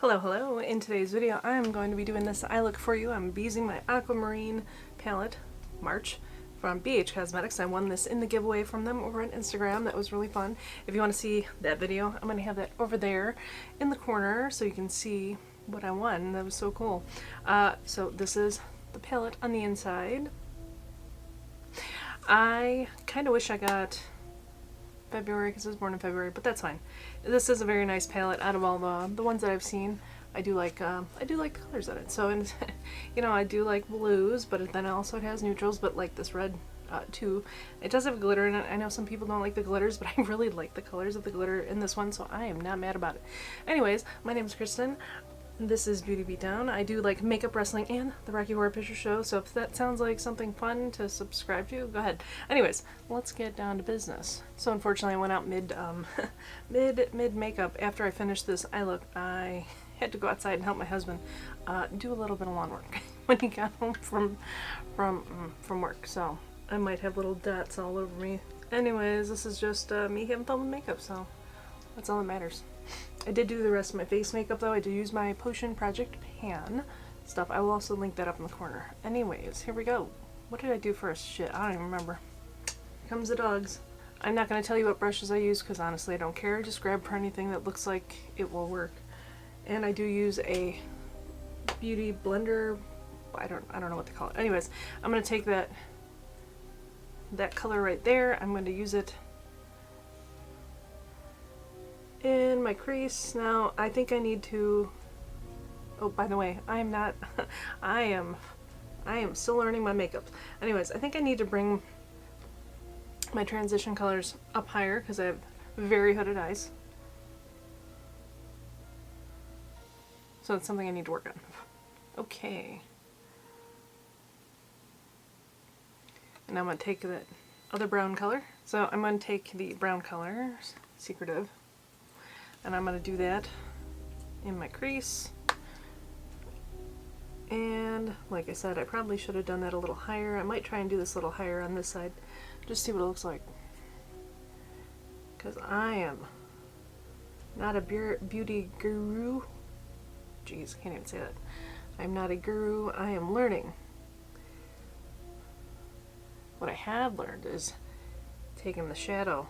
Hello, hello. In today's video, I'm going to be doing this eye look for you. I'm using my Aquamarine palette, March, from BH Cosmetics. I won this in the giveaway from them over on Instagram. That was really fun. If you want to see that video, I'm going to have that over there in the corner so you can see what I won. That was so cool. So this is the palette on the inside. I kind of wish I got February because I was born in February, but that's fine. This is a very nice palette out of all the ones that I've seen. I do like colors in it. So, and you know, I do like blues, but then also it has neutrals, but like this red too. It does have glitter in it. I know some people don't like the glitters, but I really like the colors of the glitter in this one, so I am not mad about it. Anyways, my name is Kristen. This is Beauty Beatdown. I do like makeup, wrestling, and the Rocky Horror Picture Show, so if that sounds like something fun to subscribe to, go ahead. Anyways, let's get down to business. So unfortunately I went out mid makeup. After I finished this eye look, I had to go outside and help my husband do a little bit of lawn work when he got home from work, so I might have little dots all over me. Anyways, this is just me having fun with makeup, so that's all that matters. I did do the rest of my face makeup though. I did use my Potion Project Pan stuff. I will also link that up in the corner. Anyways, here we go. What did I do first? Shit, I don't even remember. Here comes the dogs. I'm not going to tell you what brushes I use because honestly I don't care. Just grab for anything that looks like it will work. And I do use a beauty blender. I don't know what they call it. Anyways, I'm going to take that color right there. I'm going to use it in my crease. Now I think I need to, oh by the way, I am not I am still learning my makeup. Anyways, I think I need to bring my transition colors up higher because I have very hooded eyes, so it's something I need to work on. Okay, and I'm going to take that other brown color, so I'm going to take the brown color, Secretive, and I'm going to do that in my crease. And like I said, I probably should have done that a little higher. I might try and do this a little higher on this side, just see what it looks like. Because I am not a beauty guru. Jeez, can't even say that. I'm not a guru. I am learning. What I have learned is taking the shadow,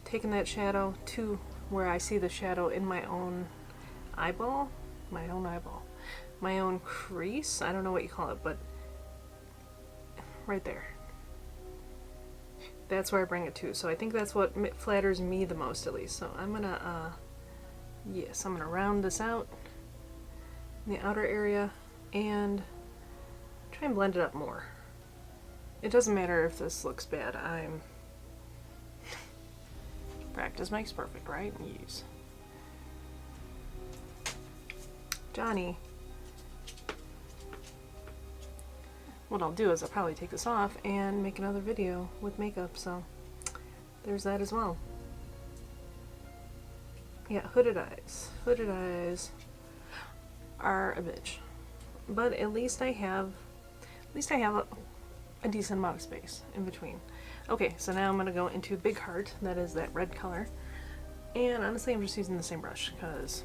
taking that shadow to where I see the shadow in my own eyeball, my own crease. I don't know what you call it, but right there. That's where I bring it to. So I think that's what flatters me the most, at least. So I'm gonna, yes, I'm gonna round this out in the outer area and try and blend it up more. It doesn't matter if this looks bad. Practice makes perfect, right? Yes. Johnny. What I'll do is I'll probably take this off and make another video with makeup, so there's that as well. Yeah, hooded eyes. Hooded eyes are a bitch. But at least I have a decent amount of space in between. Okay, so now I'm going to go into Big Heart, that is that red color. And honestly, I'm just using the same brush because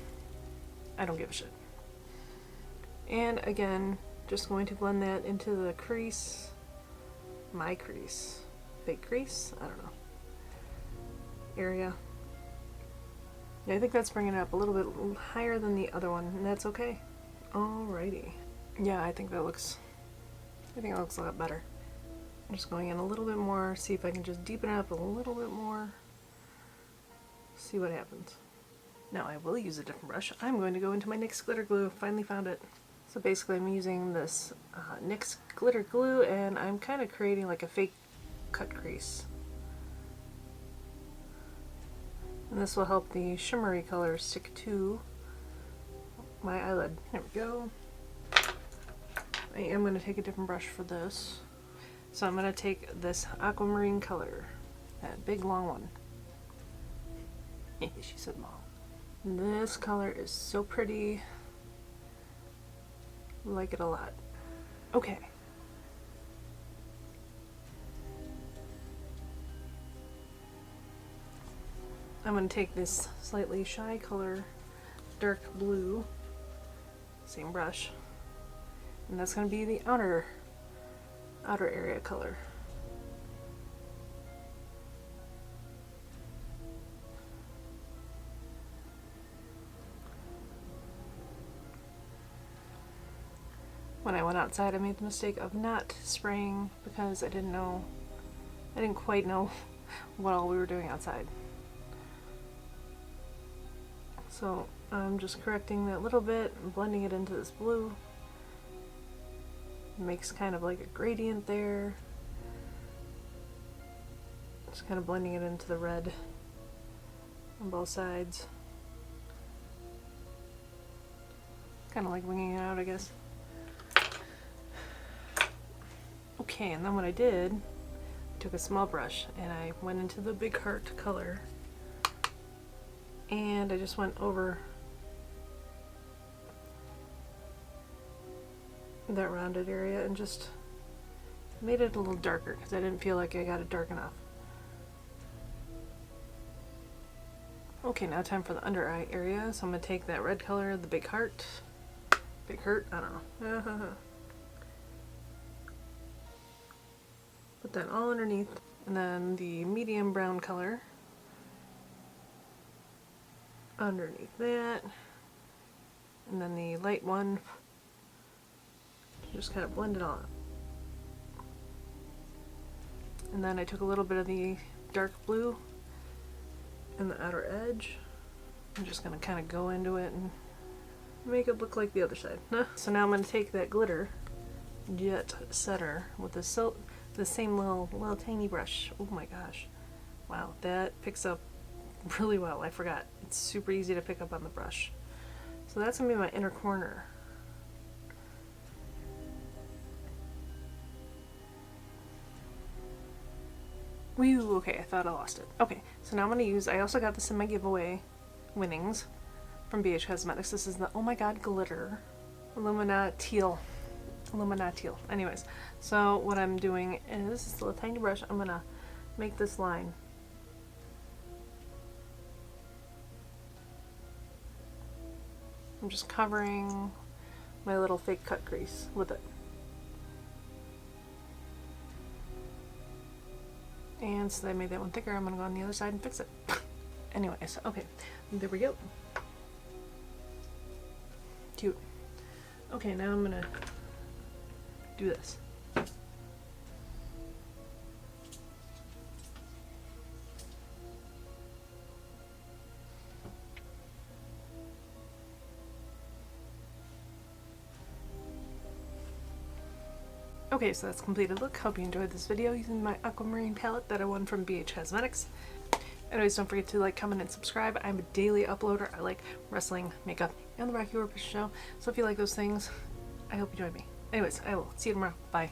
I don't give a shit. And again, just going to blend that into the crease, my crease, big crease, I don't know, area. Yeah, I think that's bringing it up a little bit higher than the other one, and that's okay. Alrighty. Yeah, I think it looks a lot better. I'm just going in a little bit more, see if I can just deepen it up a little bit more, see what happens. Now I will use a different brush. I'm going to go into my NYX glitter glue. Finally found it. So basically I'm using this NYX glitter glue and I'm kind of creating like a fake cut crease. And this will help the shimmery color stick to my eyelid. There we go. I am going to take a different brush for this. So I'm going to take this Aquamarine color, that big long one. She said long. This color is so pretty. Like it a lot. Okay. I'm going to take this slightly shy color, dark blue, same brush, and that's going to be the outer area color. When I went outside, I made the mistake of not spraying because I didn't quite know what all we were doing outside. So I'm just correcting that little bit and blending it into this blue. It makes kind of like a gradient there. Just kind of blending it into the red on both sides. Kind of like winging it out, I guess. Okay, and then what I did, I took a small brush and I went into the big heart color and I just went over that rounded area and just made it a little darker because I didn't feel like I got it dark enough. Okay, now time for the under eye area, so I'm going to take that red color, the big heart, I don't know. Put that all underneath, and then the medium brown color underneath that, and then the light one, just kind of blend it all up. And then I took a little bit of the dark blue in the outer edge. I'm just going to kind of go into it and make it look like the other side. So now I'm going to take that glitter jet setter with the same little tiny brush. Oh my gosh. Wow, that picks up really well. I forgot. It's super easy to pick up on the brush. So that's going to be my inner corner. Whew, okay, I thought I lost it. Okay, so now I'm going to use, I also got this in my giveaway winnings from BH Cosmetics. This is the Oh My God Glitter Illumina Teal. Anyways, so what I'm doing is, this little tiny brush, I'm going to make this line. I'm just covering my little fake cut crease with it. And so that I made that one thicker, I'm going to go on the other side and fix it. Anyways, okay, there we go. Cute. Okay, now I'm going to do this. Okay, so that's completed look. Hope you enjoyed this video using my Aquamarine palette that I won from BH Cosmetics. Anyways, don't forget to like, comment, and subscribe. I'm a daily uploader. I like wrestling, makeup, and the Rocky Horror Picture Show. So if you like those things, I hope you join me. Anyways, I will see you tomorrow. Bye.